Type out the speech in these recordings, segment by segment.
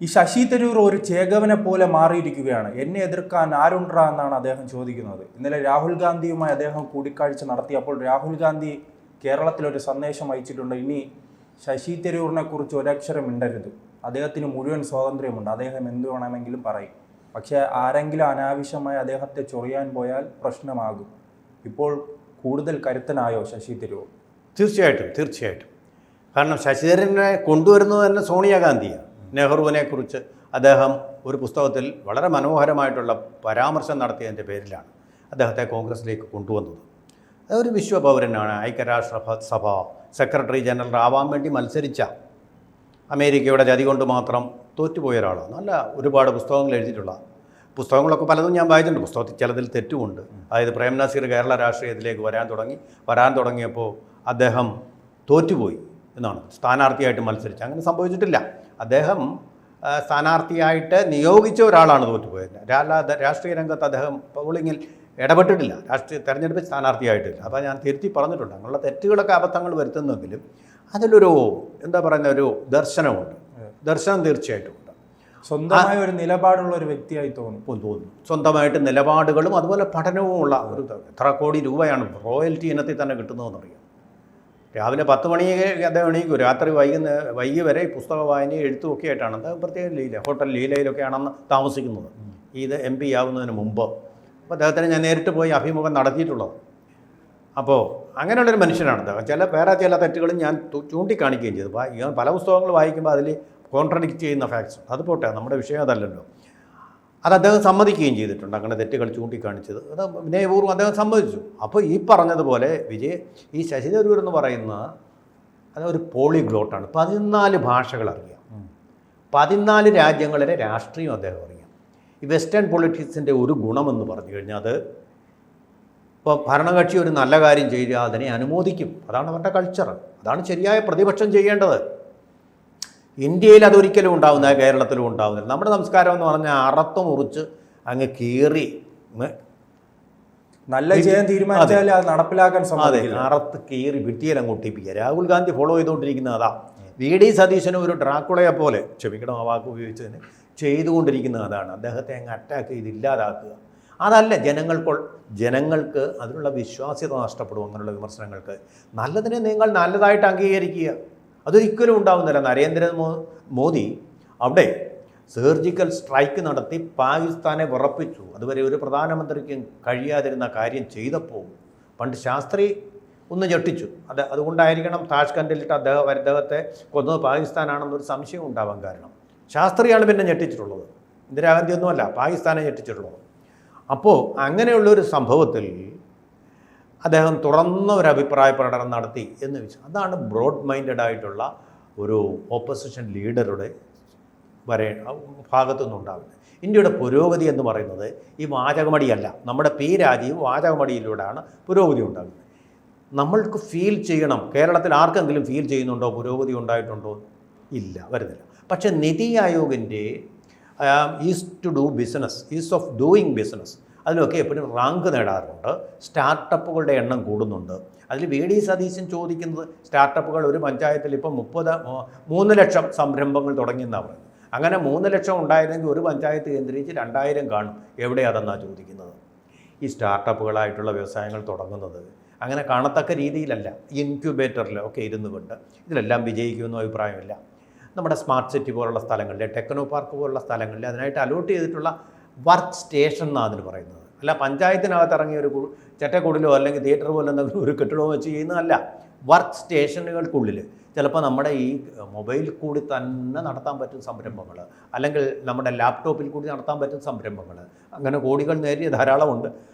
ഈ ശശി തരൂർ ഒരു ചേകവനെ പോലെ മാറിയിരിക്കുകയാണ്. എന്നെ എതിർക്കാൻ ആരുണ്ടാ എന്നാണ് അദ്ദേഹം ചോദിക്കുന്നത്. ഇന്നലെ രാഹുൽ ഗാന്ധിയുമായി അദ്ദേഹം കൂടിക്കാഴ്ച നടത്തിയപ്പോൾ രാഹുൽ ഗാന്ധി കേരളത്തിലൊരു സന്ദേശം അയച്ചിട്ടുണ്ട്. ഇനി ശശി തരൂരിനെ കുറിച്ച് ഒരക്ഷരം മിണ്ടരുത്, അദ്ദേഹത്തിന് മുഴുവൻ സ്വാതന്ത്ര്യമുണ്ട്, അദ്ദേഹം എന്തു വേണമെങ്കിലും പറയും. പക്ഷേ ആരെങ്കിലും അനാവശ്യമായി അദ്ദേഹത്തെ ചൊറിയാൻ പോയാൽ പ്രശ്നമാകും. ഇപ്പോൾ കൂടുതൽ കരുത്തനായോ ശശി തരൂർ? തീർച്ചയായിട്ടും. കാരണം ശശി തരൂരിനെ കൊണ്ടുവരുന്നത് തന്നെ സോണിയാഗാന്ധിയാണ്. നെഹ്റുവിനെ കുറിച്ച് അദ്ദേഹം ഒരു പുസ്തകത്തിൽ വളരെ മനോഹരമായിട്ടുള്ള പരാമർശം നടത്തിയതിൻ്റെ പേരിലാണ് അദ്ദേഹത്തെ കോൺഗ്രസിലേക്ക് കൊണ്ടുവന്നത്. അതൊരു വിശ്വപൗരനാണ്. ഐക്യരാഷ്ട്രസഭ സെക്രട്ടറി ജനറൽ ആവാൻ വേണ്ടി മത്സരിച്ച അമേരിക്കയുടെ ചതി കൊണ്ട് മാത്രം തോറ്റുപോയ ഒരാളാണ്. നല്ല ഒരുപാട് പുസ്തകങ്ങൾ എഴുതിയിട്ടുള്ള പുസ്തകങ്ങളൊക്കെ പലതും ഞാൻ വായിച്ചിട്ടുണ്ട്. പുസ്തകത്തിൽ ചിലതിൽ തെറ്റുമുണ്ട്. അതായത് പ്രേം നസീർ കേരള രാഷ്ട്രീയത്തിലേക്ക് വരാൻ തുടങ്ങിയപ്പോൾ അദ്ദേഹം തോറ്റുപോയി എന്നാണ്. സ്ഥാനാർത്ഥിയായിട്ട് മത്സരിച്ച് അങ്ങനെ സംഭവിച്ചിട്ടില്ല. അദ്ദേഹം സ്ഥാനാർത്ഥിയായിട്ട് നിയോഗിച്ച ഒരാളാണ് തോറ്റുപോയത്. രാഷ്ട്രീയ രംഗത്ത് അദ്ദേഹം പോളിങ്ങിൽ ഇടപെട്ടിട്ടില്ല, തെരഞ്ഞെടുപ്പ് സ്ഥാനാർത്ഥിയായിട്ടില്ല. അപ്പോൾ ഞാൻ തിരുത്തി പറഞ്ഞിട്ടുണ്ട്. അങ്ങനെയുള്ള തെറ്റുകളൊക്കെ അബദ്ധങ്ങൾ വരുത്തുന്നെങ്കിലും അതിലൊരു ഒരു ദർശനം തീർച്ചയായിട്ടും ഉണ്ട്. സ്വന്തമായ ഒരു നിലപാടുള്ള ഒരു വ്യക്തിയായി തോന്നുന്നു. സ്വന്തമായിട്ട് നിലപാടുകളും അതുപോലെ പഠനവുമുള്ള ഒരു എത്ര കോടി രൂപയാണ് റോയൽറ്റി ഇനത്തിൽ തന്നെ കിട്ടുന്നതെന്നറിയാം. രാവിലെ 10 മണിക്ക് അദ്ദേഹം എണീക്കും, രാത്രി വൈകി വരെ പുസ്തക വായനയും എഴുത്തുമൊക്കെ ആയിട്ടാണ് അദ്ദേഹം പ്രത്യേകം ഹോട്ടൽ ലീലയിലൊക്കെയാണ് താമസിക്കുന്നത്. ഇത് MP ആവുന്നതിന് മുമ്പ്. അപ്പോൾ അദ്ദേഹത്തിന് ഞാൻ നേരിട്ട് പോയി അഭിമുഖം നടത്തിയിട്ടുള്ളത്. അപ്പോൾ അങ്ങനെയുള്ളൊരു മനുഷ്യനാണ് അദ്ദേഹം. വേറെ ചില തെറ്റുകളും ഞാൻ ചൂണ്ടിക്കാണിക്കുകയും ചെയ്തു. പല പുസ്തകങ്ങൾ വായിക്കുമ്പോൾ അതിൽ കോൺട്രഡിക്റ്റ് ചെയ്യുന്ന ഫാക്ട്സ്, അത് പോട്ടെ, നമ്മുടെ വിഷയം അതല്ലല്ലോ. അത് അദ്ദേഹം സമ്മതിക്കുകയും ചെയ്തിട്ടുണ്ട്. അങ്ങനെ തെറ്റുകൾ ചൂണ്ടിക്കാണിച്ചത് അത് വിനയപൂർവ്വം അദ്ദേഹം സമ്മതിച്ചു. അപ്പോൾ ഈ പറഞ്ഞതുപോലെ ഈ ശശി തരൂർ എന്ന് പറയുന്ന അതൊരു പോളിഗ്ലോട്ടാണ്. 14 ഭാഷകൾ അറിയാം, 14 രാജ്യങ്ങളിലെ രാഷ്ട്രീയം അദ്ദേഹം അറിയാം. ഈ വെസ്റ്റേൺ പൊളിറ്റിക്സിൻ്റെ ഒരു ഗുണമെന്ന് പറഞ്ഞു കഴിഞ്ഞാൽ അത് ഇപ്പോൾ ഭരണകക്ഷി ഒരു നല്ല കാര്യം ചെയ്യുക, അതിനെ അനുമോദിക്കും. അതാണ് അവരുടെ കൾച്ചർ. അതാണ് ശരിയായ പ്രതിപക്ഷം ചെയ്യേണ്ടത്. ഇന്ത്യയിൽ അതൊരിക്കലും ഉണ്ടാവുന്നില്ല, കേരളത്തിലും ഉണ്ടാവുന്നില്ല. നമ്മുടെ സംസ്കാരം എന്ന് പറഞ്ഞാൽ അറത്ത് മുറിച്ച് അങ്ങ് കീറി നല്ല ചെയ്യാൻ തീരുമാനിച്ചാൽ അത് നടപ്പിലാക്കാൻ സാധിക്കില്ല. അറത്ത് കീറി ഭിത്തിയിൽ അങ്ങ് ഒട്ടിപ്പിക്കുക. രാഹുൽ ഗാന്ധി ഫോളോ ചെയ്തുകൊണ്ടിരിക്കുന്നത് അതാ. VD സതീശനും ഒരു ഡ്രാക്കുളയെ പോലെ, ക്ഷമിക്കണം ആ വാക്ക് ഉപയോഗിച്ചതിന്, ചെയ്തുകൊണ്ടിരിക്കുന്നത് അതാണ്. അദ്ദേഹത്തെ അങ്ങ് അറ്റാക്ക് ചെയ്ത് ഇല്ലാതാക്കുക. അതല്ല ജനങ്ങൾക്ക് അതിനുള്ള വിശ്വാസ്യത നഷ്ടപ്പെടും. അങ്ങനെയുള്ള വിമർശനങ്ങൾക്ക് നല്ലതിനെ നിങ്ങൾ നല്ലതായിട്ട് അംഗീകരിക്കുക. അതൊരിക്കലും ഉണ്ടാവുന്നില്ല. നരേന്ദ്രമോദി അവിടെ സർജിക്കൽ സ്ട്രൈക്ക് നടത്തി പാകിസ്ഥാനെ വിറപ്പിച്ചു. അതുവരെ ഒരു പ്രധാനമന്ത്രിക്കും കഴിയാതിരുന്ന കാര്യം ചെയ്തപ്പോൾ പണ്ട് ശാസ്ത്രി ഒന്ന് ഞെട്ടിച്ചു. അതുകൊണ്ടായിരിക്കണം താഷ്കണ്ടിലിട്ട് അദ്ദേഹത്തെ കൊന്നത് പാകിസ്ഥാനാണെന്നൊരു സംശയം ഉണ്ടാവാൻ കാരണം. ശാസ്ത്രിയാണ് പിന്നെ ഞെട്ടിച്ചിട്ടുള്ളത്, ഇന്ദിരാഗാന്ധി ഒന്നുമല്ല, പാകിസ്ഥാനെ ഞെട്ടിച്ചിട്ടുള്ളത്. അപ്പോൾ അങ്ങനെയുള്ളൊരു സംഭവത്തിൽ അദ്ദേഹം തുറന്ന ഒരു അഭിപ്രായ പ്രകടനം നടത്തി എന്ന് വെച്ചാൽ അതാണ് ബ്രോഡ് മൈൻഡഡ് ആയിട്ടുള്ള ഒരു ഓപ്പോസിഷൻ ലീഡറുടെ ഭാഗത്തു നിന്നുണ്ടാകുന്നത്. ഇന്ത്യയുടെ പുരോഗതി എന്ന് പറയുന്നത് ഈ വാചകമടിയല്ല. നമ്മുടെ രാജീവ് വാചകമടിയിലൂടെയാണ് പുരോഗതി ഉണ്ടാകുന്നത്. നമ്മൾക്ക് ഫീൽ ചെയ്യണം. കേരളത്തിൽ ആർക്കെങ്കിലും ഫീൽ ചെയ്യുന്നുണ്ടോ പുരോഗതി ഉണ്ടായിട്ടുണ്ടോ? ഇല്ല, വരുന്നില്ല. പക്ഷേ നിതി ആയോഗിൻ്റെ ഈസ് ഓഫ് ഡൂയിങ് ബിസിനസ് അതിലൊക്കെ എപ്പോഴും റാങ്ക് നേടാറുണ്ട്. സ്റ്റാർട്ടപ്പുകളുടെ എണ്ണം കൂടുന്നുണ്ട്. അതിൽ VD സതീശൻ ചോദിക്കുന്നത് സ്റ്റാർട്ടപ്പുകൾ ഒരു പഞ്ചായത്തിൽ ഇപ്പം 3 ലക്ഷം സംരംഭങ്ങൾ തുടങ്ങിയെന്നാണ് പറയുന്നത്. അങ്ങനെ 3 ലക്ഷം ഉണ്ടായിരുന്നെങ്കിൽ ഒരു പഞ്ചായത്ത് കേന്ദ്രീകരിച്ച് 2000 കാണും. എവിടെയാണെന്നാണ് ചോദിക്കുന്നത്. ഈ സ്റ്റാർട്ടപ്പുകളായിട്ടുള്ള വ്യവസായങ്ങൾ തുടങ്ങുന്നത് അങ്ങനെ കാണത്തക്ക രീതിയിലല്ല. ഇൻക്യുബേറ്ററിലൊക്കെ ഇരുന്നു കൊണ്ട് ഇതിലെല്ലാം വിജയിക്കുമെന്നും അഭിപ്രായമില്ല. നമ്മുടെ സ്മാർട്ട് സിറ്റി പോലുള്ള സ്ഥലങ്ങളിൽ, ടെക്നോ പാർക്ക് പോലുള്ള സ്ഥലങ്ങളിൽ അതിനായിട്ട് അലോട്ട് ചെയ്തിട്ടുള്ള വർക്ക് സ്റ്റേഷൻ എന്നാണ് അതിന് പറയുന്നത്. അല്ല പഞ്ചായത്തിനകത്ത് ഇറങ്ങിയ ഒരു ചെറ്റക്കുടിലോ അല്ലെങ്കിൽ തിയേറ്റർ പോലെ എന്തെങ്കിലും ഒരു കെട്ടിടമോ വെച്ച് ചെയ്യുന്നതല്ല. വർക്ക് സ്റ്റേഷനുകൾക്കുള്ളിൽ ചിലപ്പോൾ നമ്മുടെ ഈ മൊബൈലിൽ കൂടി തന്നെ നടത്താൻ പറ്റുന്ന സംരംഭങ്ങൾ, അല്ലെങ്കിൽ നമ്മുടെ ലാപ്ടോപ്പിൽ കൂടി നടത്താൻ പറ്റുന്ന സംരംഭങ്ങൾ, അങ്ങനെ കോടികൾ നേരിയ ധാരാളമുണ്ട്.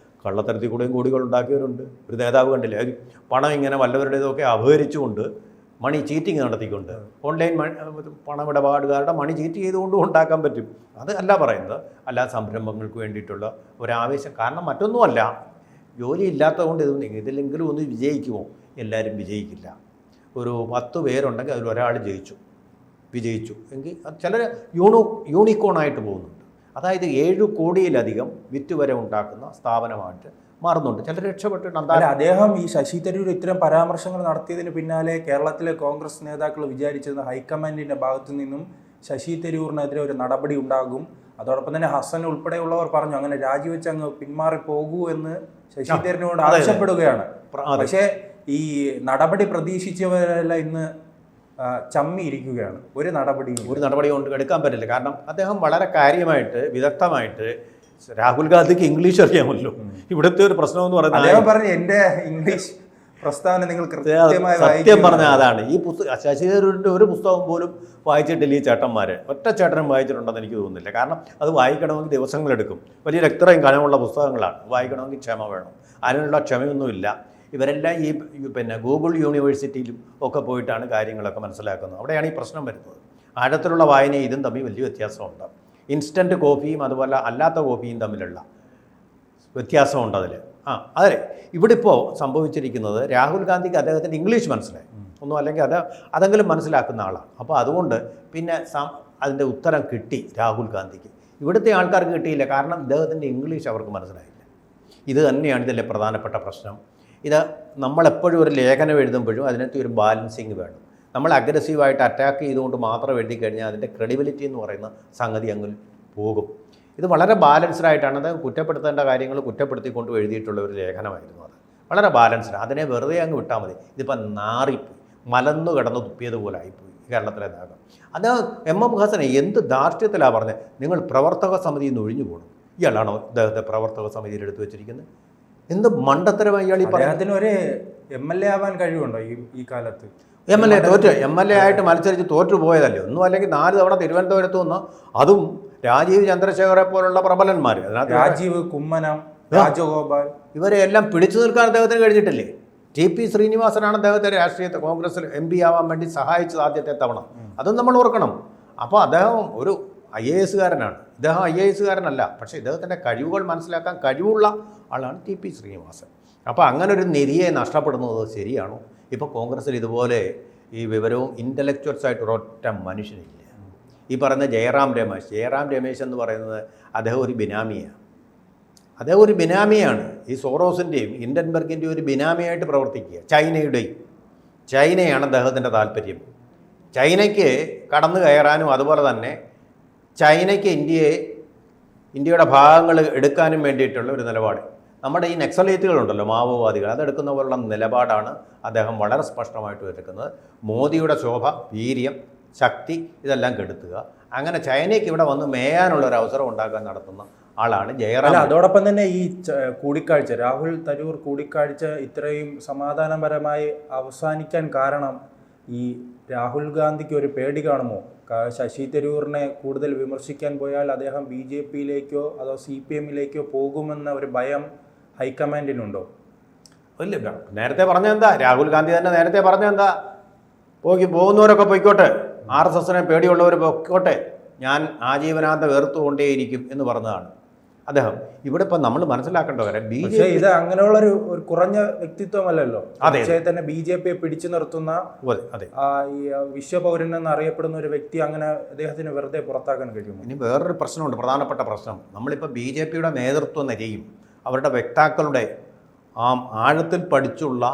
കള്ളത്തരത്തിൽ കൂടെയും കോടികൾ ഉണ്ടാക്കിയവരുണ്ട്. ഒരു നേതാവ് കണ്ടില്ലേ, പണം ഇങ്ങനെ വല്ലവരുടേതൊക്കെ അപഹരിച്ചുകൊണ്ട് മണി ചീറ്റിങ് നടത്തിക്കൊണ്ട് ഓൺലൈൻ പണമിടപാടുകാരുടെ മണി ചീറ്റ് ചെയ്തുകൊണ്ടും ഉണ്ടാക്കാൻ പറ്റും. അത് അല്ല പറയുന്നത്. അല്ല സംരംഭങ്ങൾക്ക് വേണ്ടിയിട്ടുള്ള ഒരാവേശം. കാരണം മറ്റൊന്നുമല്ല, ജോലി ഇല്ലാത്തതുകൊണ്ട് ഇതിലെങ്കിലും ഒന്ന് വിജയിക്കുമോ? എല്ലാവരും വിജയിക്കില്ല. ഒരു 10 പേരുണ്ടെങ്കിൽ അതിൽ ഒരാൾ വിജയിച്ചു എങ്കിൽ ചിലർ യൂണിക്കോണായിട്ട് പോകുന്നുണ്ട്. അതായത് 7 കോടിയിലധികം വിറ്റുവരെ ഉണ്ടാക്കുന്ന സ്ഥാപനമായിട്ട് മാറുന്നുണ്ട്. ചിലർ രക്ഷപ്പെട്ടിട്ടുണ്ട്. അദ്ദേഹം ഈ ശശി തരൂർ ഇത്തരം പരാമർശങ്ങൾ നടത്തിയതിന് പിന്നാലെ കേരളത്തിലെ കോൺഗ്രസ് നേതാക്കൾ വിചാരിച്ചിരുന്ന ഹൈക്കമാൻഡിൻ്റെ ഭാഗത്തു നിന്നും ശശി തരൂരിനെതിരെ ഒരു നടപടി ഉണ്ടാകും. അതോടൊപ്പം തന്നെ ഹസൻ ഉൾപ്പെടെയുള്ളവർ പറഞ്ഞു അങ്ങനെ രാജിവെച്ച് അങ്ങ് പിന്മാറി പോകൂ എന്ന് ശശി തരൂരിനോട് ആവശ്യപ്പെടുകയാണ്. പക്ഷേ ഈ നടപടി പ്രതീക്ഷിച്ചവരെല്ലാം ഇന്ന് ചമ്മിയിരിക്കുകയാണ്. ഒരു നടപടി കൊണ്ട് എടുക്കാൻ പറ്റില്ല. കാരണം അദ്ദേഹം വളരെ കാര്യമായിട്ട് വിദഗ്ധമായിട്ട്, രാഹുൽ ഗാന്ധിക്ക് ഇംഗ്ലീഷ് അറിയാമല്ലോ, ഇവിടുത്തെ ഒരു പ്രശ്നം എന്ന് പറയുന്നത് അദ്ദേഹം പറഞ്ഞു എൻ്റെ ഇംഗ്ലീഷ് പ്രസ്താവന നിങ്ങൾ സത്യം പറഞ്ഞാൽ അതാണ്. ഈ ശശി തരൂരിൻ്റെ ഒരു പുസ്തകം പോലും വായിച്ചിട്ടില്ല ഈ ചേട്ടന്മാർ. ഒറ്റ ചേട്ടനും വായിച്ചിട്ടുണ്ടെന്ന് എനിക്ക് തോന്നുന്നില്ല. കാരണം അത് വായിക്കണമെങ്കിൽ ദിവസങ്ങളെടുക്കും. വലിയ ഇത്രയും കനമുള്ള പുസ്തകങ്ങളാണ്. വായിക്കണമെങ്കിൽ ക്ഷമ വേണം. അതിനുള്ള ക്ഷമയൊന്നുമില്ല. ഇവരെല്ലാം ഈ ഗൂഗിൾ യൂണിവേഴ്സിറ്റിയിലും ഒക്കെ പോയിട്ടാണ് കാര്യങ്ങളൊക്കെ മനസ്സിലാക്കുന്നത്. അവിടെയാണ് ഈ പ്രശ്നം വരുന്നത്. ആഴത്തിലുള്ള വായനയും ഇതും തമ്മിൽ വലിയ വ്യത്യാസമുണ്ട്. ഇൻസ്റ്റൻറ്റ് കോപ്പിയും അതുപോലെ അല്ലാത്ത കോപ്പിയും തമ്മിലുള്ള വ്യത്യാസമുണ്ട് അതിൽ. അതെ, ഇവിടെ ഇപ്പോൾ സംഭവിച്ചിരിക്കുന്നത് രാഹുൽ ഗാന്ധിക്ക് അദ്ദേഹത്തിൻ്റെ ഇംഗ്ലീഷ് മനസ്സിലായി ഒന്നും, അല്ലെങ്കിൽ അതെങ്കിലും മനസ്സിലാക്കുന്ന ആളാണ്. അപ്പോൾ അതുകൊണ്ട് പിന്നെ അതിൻ്റെ ഉത്തരം കിട്ടി രാഹുൽ ഗാന്ധിക്ക്. ഇവിടുത്തെ ആൾക്കാർക്ക് കിട്ടിയില്ല. കാരണം ഇദ്ദേഹത്തിൻ്റെ ഇംഗ്ലീഷ് അവർക്ക് മനസ്സിലായില്ല. ഇത് തന്നെയാണ് ഇതിലെ പ്രധാനപ്പെട്ട പ്രശ്നം. ഇത് നമ്മളെപ്പോഴും ഒരു ലേഖനം എഴുതുമ്പോഴും അതിനകത്ത് ഒരു ബാലൻസിങ് വേണം. നമ്മൾ അഗ്രസീവായിട്ട് അറ്റാക്ക് ചെയ്തുകൊണ്ട് മാത്രം എഴുതി കഴിഞ്ഞാൽ അതിൻ്റെ ക്രെഡിബിലിറ്റി എന്ന് പറയുന്ന സംഗതി അങ്ങ് പോകും. ഇത് വളരെ ബാലൻസ്ഡ് ആയിട്ടാണ്. അത് കുറ്റപ്പെടുത്തേണ്ട കാര്യങ്ങൾ കുറ്റപ്പെടുത്തിക്കൊണ്ട് എഴുതിയിട്ടുള്ള ഒരു ലേഖനമായിരുന്നു. അത് വളരെ ബാലൻസ്ഡ്. അതിനെ വെറുതെ അങ്ങ് വിട്ടാൽ മതി. ഇതിപ്പോൾ നാറിപ്പോയി, മലന്നു കിടന്ന് തുപ്പിയതുപോലെ ആയിപ്പോയി കേരളത്തിലെ നേതാക്കൾ. അത് എം ഹസനെ എന്ത് ധാർഷ്ട്യത്തിലാണ് പറഞ്ഞത്, നിങ്ങൾ പ്രവർത്തക സമിതിയിൽ നിന്ന് ഒഴിഞ്ഞു പോകണം. ഇയാളാണോ ഇദ്ദേഹത്തെ പ്രവർത്തക സമിതിയിൽ എടുത്തു വെച്ചിരിക്കുന്നത്? എന്ത് മണ്ടത്തരമായി ഇയാൾ ഈ പറയാത്തിന് ഒരു MLA ആവാൻ കഴിവുണ്ടോ ഈ കാലത്ത്? MLA ആയിട്ട് മത്സരിച്ച് തോറ്റുപോയതല്ലേ. ഒന്നും അല്ലെങ്കിൽ 4 തവണ തിരുവനന്തപുരത്ത് നിന്ന്, അതും രാജീവ് ചന്ദ്രശേഖരെ പോലുള്ള പ്രബലന്മാർ, രാജീവ്, കുമ്മനം, രാജഗോപാൽ, ഇവരെ എല്ലാം പിടിച്ചു നിൽക്കാൻ അദ്ദേഹത്തിന് കഴിഞ്ഞിട്ടില്ലേ? TP ശ്രീനിവാസനാണ് അദ്ദേഹത്തെ രാഷ്ട്രീയത്തെ കോൺഗ്രസിൽ MP ആവാൻ വേണ്ടി സഹായിച്ചത് ആദ്യത്തെ തവണ. അതും നമ്മൾ ഓർക്കണം. അപ്പോൾ അദ്ദേഹം ഒരു IAS കാരനാണ്. ഇദ്ദേഹം IAS കാരനല്ല. പക്ഷേ ഇദ്ദേഹത്തിൻ്റെ കഴിവുകൾ മനസ്സിലാക്കാൻ കഴിവുള്ള ആളാണ് TP ശ്രീനിവാസൻ. അപ്പോൾ അങ്ങനെ ഒരു നിധിയെ നഷ്ടപ്പെടുന്നത് ശരിയാണോ? ഇപ്പോൾ കോൺഗ്രസ്സിൽ ഇതുപോലെ ഈ വിവരവും ഇൻ്റലക്ച്വൽസായിട്ട് ഒരൊറ്റ മനുഷ്യനില്ല. ഈ പറയുന്ന ജയറാം രമേശ് എന്ന് പറയുന്നത് അദ്ദേഹം ഒരു ബിനാമിയാണ്. ഈ സോറോസിൻ്റെയും ഹിൻഡൻബർഗിൻ്റെയും ഒരു ബിനാമിയായിട്ട് പ്രവർത്തിക്കുക. ചൈനയാണ് അദ്ദേഹത്തിൻ്റെ താല്പര്യം. ചൈനയ്ക്ക് കടന്നു കയറാനും അതുപോലെ തന്നെ ചൈനയ്ക്ക് ഇന്ത്യയുടെ ഭാഗങ്ങൾ എടുക്കാനും വേണ്ടിയിട്ടുള്ള ഒരു നിലപാട്. നമ്മുടെ ഈ നക്സലൈറ്റുകളുണ്ടല്ലോ, മാവോവാദികൾ, അതെടുക്കുന്ന പോലുള്ള നിലപാടാണ് അദ്ദേഹം വളരെ സ്പഷ്ടമായിട്ട് എടുക്കുന്നത്. മോദിയുടെ ശോഭ, വീര്യം, ശക്തി ഇതെല്ലാം കെടുത്തുക, അങ്ങനെ ചൈനയ്ക്ക് ഇവിടെ വന്ന് മേയാനുള്ള ഒരു അവസരം ഉണ്ടാക്കാൻ നടത്തുന്ന ആളാണ് ജയറാം. അതോടൊപ്പം തന്നെ ഈ കൂടിക്കാഴ്ച, രാഹുൽ തരൂർ കൂടിക്കാഴ്ച ഇത്രയും സമാധാനപരമായി അവസാനിക്കാൻ കാരണം ഈ രാഹുൽ ഗാന്ധിക്ക് ഒരു പേടി കാണുമോ? ശശി തരൂരിനെ കൂടുതൽ വിമർശിക്കാൻ പോയാൽ അദ്ദേഹം BJP-യിലേക്കോ അതോ CPM-ലേക്കോ പോകുമെന്ന ഒരു ഭയം ഹൈക്കമാൻഡിനുണ്ടോ? ഇല്ല, നേരത്തെ പറഞ്ഞെന്താ, രാഹുൽ ഗാന്ധി തന്നെ നേരത്തെ പറഞ്ഞെന്താ, പോകുന്നവരൊക്കെ പോയിക്കോട്ടെ, RSSനെ പേടിയുള്ളവർ പോയിക്കോട്ടെ, ഞാൻ ആജീവനാന്ത വേർത്തുകൊണ്ടേയിരിക്കും എന്ന് പറഞ്ഞതാണ് അദ്ദേഹം. ഇവിടെ ഇപ്പം നമ്മൾ മനസ്സിലാക്കേണ്ട കാര്യം, ഇത് അങ്ങനെയുള്ള ഒരു കുറഞ്ഞ വ്യക്തിത്വമല്ലല്ലോ. തന്നെ BJP-യെ പിടിച്ചു നിർത്തുന്ന ഈ വിശ്വപൗരൻ എന്നറിയപ്പെടുന്ന ഒരു വ്യക്തി അങ്ങനെ അദ്ദേഹത്തിന് വെറുതെ പുറത്താക്കാൻ കഴിയുമോ? ഇനി വേറൊരു പ്രശ്നമുണ്ട്, പ്രധാനപ്പെട്ട പ്രശ്നം. നമ്മളിപ്പോൾ BJP-യുടെ നേതൃത്വ നിരയും അവരുടെ വക്താക്കളുടെ ആഴത്തിൽ പഠിച്ചുള്ള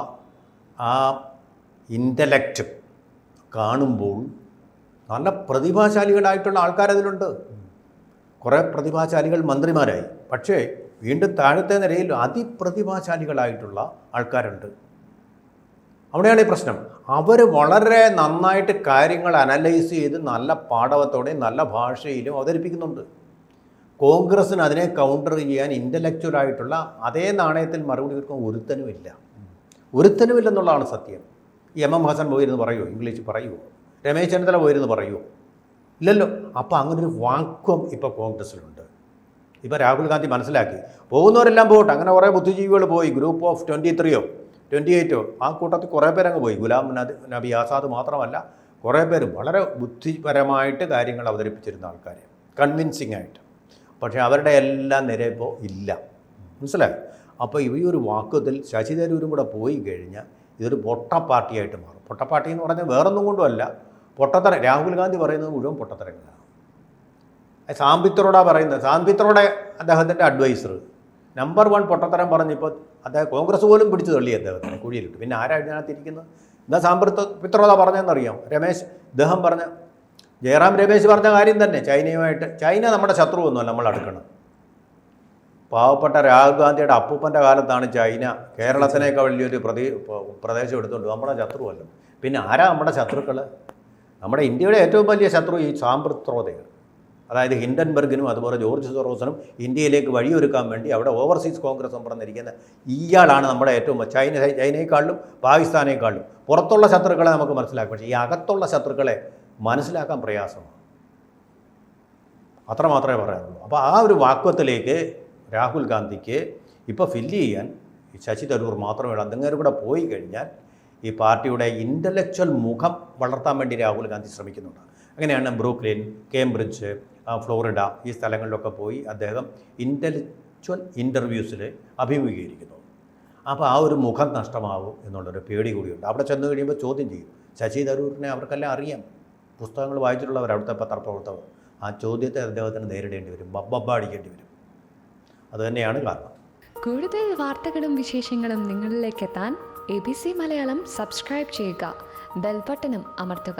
ഇൻ്റലക്റ്റ് കാണുമ്പോൾ നല്ല പ്രതിഭാശാലികളായിട്ടുള്ള ആൾക്കാരതിലുണ്ട്. കുറേ പ്രതിഭാശാലികൾ മന്ത്രിമാരായി. പക്ഷേ വീണ്ടും താഴത്തെ നിരയിൽ അതിപ്രതിഭാശാലികളായിട്ടുള്ള ആൾക്കാരുണ്ട്. അവിടെയാണ് ഈ പ്രശ്നം. അവർ വളരെ നന്നായിട്ട് കാര്യങ്ങൾ അനലൈസ് ചെയ്ത് നല്ല പാടവത്തോടെയും നല്ല ഭാഷയിലും അവതരിപ്പിക്കുന്നുണ്ട്. കോൺഗ്രസ്സിന് അതിനെ കൗണ്ടർ ചെയ്യാൻ ഇൻ്റലക്ച്വലായിട്ടുള്ള അതേ നാണയത്തിൽ മറുപടി കൊടുക്കാൻ ഒരുത്തനുമില്ലെന്നുള്ളതാണ് സത്യം. ഈ MM ഹസൻ പോയിരുന്ന് പറയുമോ? ഇംഗ്ലീഷ് പറയുമോ? രമേശ് ചെന്നിത്തല പോയിരുന്ന് പറയുമോ? ഇല്ലല്ലോ. അപ്പോൾ അങ്ങനൊരു വാക്വം ഇപ്പോൾ കോൺഗ്രസ്സിലുണ്ട്. ഇപ്പോൾ രാഹുൽ ഗാന്ധി മനസ്സിലാക്കി, പോകുന്നവരെല്ലാം പോകട്ടെ. അങ്ങനെ കുറേ ബുദ്ധിജീവികൾ പോയി, ഗ്രൂപ്പ് ഓഫ് 23 or 28 ആ കൂട്ടത്തിൽ കുറേ പേരങ്ങ് പോയി. ഗുലാം നബി ആസാദ് മാത്രമല്ല, കുറേ പേര് വളരെ ബുദ്ധിപരമായിട്ട് കാര്യങ്ങൾ അവതരിപ്പിച്ചിരുന്ന ആൾക്കാർ, കൺവിൻസിങ് ആയിട്ട്. പക്ഷേ അവരുടെ എല്ലാം നിര ഇപ്പോൾ ഇല്ല. മനസ്സിലായി? അപ്പോൾ ഈ ഒരു വാക്വത്തിൽ ശശി തരൂരും കൂടെ പോയി കഴിഞ്ഞാൽ ഇതൊരു പൊട്ട പാർട്ടിയായിട്ട് മാറും. പൊട്ടപ്പാർട്ടി എന്ന് പറഞ്ഞാൽ വേറൊന്നും കൊണ്ടുമല്ല, പൊട്ടത്തരം. രാഹുൽ ഗാന്ധി പറയുന്നത് മുഴുവൻ പൊട്ടത്തരങ്ങളാണ്. സാംപിത്രോടാ പറയുന്നത്. സാംപിത്രോടെ അദ്ദേഹത്തിൻ്റെ അഡ്വൈസർ നമ്പർ 1 പൊട്ടത്തരം പറഞ്ഞിപ്പോൾ അദ്ദേഹം കോൺഗ്രസ് പോലും പിടിച്ചു തള്ളി അദ്ദേഹത്തിന് കുഴിയിലിട്ട്. പിന്നെ ആരാണ് ഇതിനകത്തിരിക്കുന്നത്? എന്താ സാംപിത്രോട പറഞ്ഞതെന്നറിയാം? ഇദ്ദേഹം പറഞ്ഞ ജയറാം രമേശ് പറഞ്ഞ കാര്യം തന്നെ, ചൈന നമ്മുടെ ശത്രുവൊന്നുമല്ല നമ്മൾ അടുക്കണം. പാവപ്പെട്ട രാഹുൽ ഗാന്ധിയുടെ അപ്പൂപ്പൻ്റെ കാലത്താണ് ചൈന കേരളത്തിനേക്കാൾ വലിയൊരു പ്രദേശം എടുത്തുകൊണ്ട് നമ്മുടെ ശത്രുവല്ല. പിന്നെ ആരാ നമ്മുടെ ശത്രുക്കൾ? നമ്മുടെ ഇന്ത്യയുടെ ഏറ്റവും വലിയ ശത്രു ഈ സാമ്പ്രത്യോദയാണ്. അതായത് ഹിൻഡൻബർഗിനും അതുപോലെ ജോർജ് സോറോസിനും ഇന്ത്യയിലേക്ക് വഴിയൊരുക്കാൻ വേണ്ടി അവിടെ ഓവർസീസ് കോൺഗ്രസ് പറഞ്ഞിരിക്കുന്ന ഇയാളാണ് നമ്മുടെ ഏറ്റവും ചൈനയെക്കാളിലും പാകിസ്ഥാനേക്കാളിലും. പുറത്തുള്ള ശത്രുക്കളെ നമുക്ക് മനസ്സിലാക്കാം, പക്ഷേ ഈ അകത്തുള്ള ശത്രുക്കളെ മനസ്സിലാക്കാൻ പ്രയാസമാണ്. അത്ര മാത്രമേ പറയാനുള്ളൂ. അപ്പോൾ ആ ഒരു വാക്വത്തിലേക്ക് രാഹുൽ ഗാന്ധിക്ക് ഇപ്പോൾ ഫില്ല് ചെയ്യാൻ ഈ ശശി തരൂർ മാത്രമേ ഉള്ളൂ. എന്തെങ്കിലും കൂടെ പോയി കഴിഞ്ഞാൽ ഈ പാർട്ടിയുടെ ഇൻ്റലക്ച്വൽ മുഖം വളർത്താൻ വേണ്ടി രാഹുൽ ഗാന്ധി ശ്രമിക്കുന്നുണ്ട്. അങ്ങനെയാണ് ബ്രൂക്ലിൻ, കേംബ്രിഡ്ജ്, ഫ്ലോറിഡ ഈ സ്ഥലങ്ങളിലൊക്കെ പോയി അദ്ദേഹം ഇൻ്റലക്ച്വൽ ഇൻ്റർവ്യൂസിൽ അഭിമുഖീകരിക്കുന്നു. അപ്പോൾ ആ ഒരു മുഖം നഷ്ടമാവും എന്നുള്ളൊരു പേടി കൂടിയുണ്ട്. അവിടെ ചെന്ന് കഴിയുമ്പോൾ ചോദ്യം ചെയ്യും. ശശി തരൂരിനെ അവർക്കെല്ലാം അറിയാം, പുസ്തകങ്ങൾ വായിച്ചിട്ടുള്ളവർ, അവിടുത്തെ പത്രപ്രവർത്തകർ. ആ ചോദ്യത്തെ അദ്ദേഹത്തിന് നേരിടേണ്ടി വരും, ബബ്ബടിക്കേണ്ടി വരും. അതുതന്നെയാണ് കാരണം. കൂടുതൽ വാർത്തകളും വിശേഷങ്ങളും നിങ്ങളിലേക്ക് എത്താൻ ABC മലയാളം സബ്സ്ക്രൈബ് ചെയ്യുക, ബെൽ ബട്ടണും അമർത്തുക.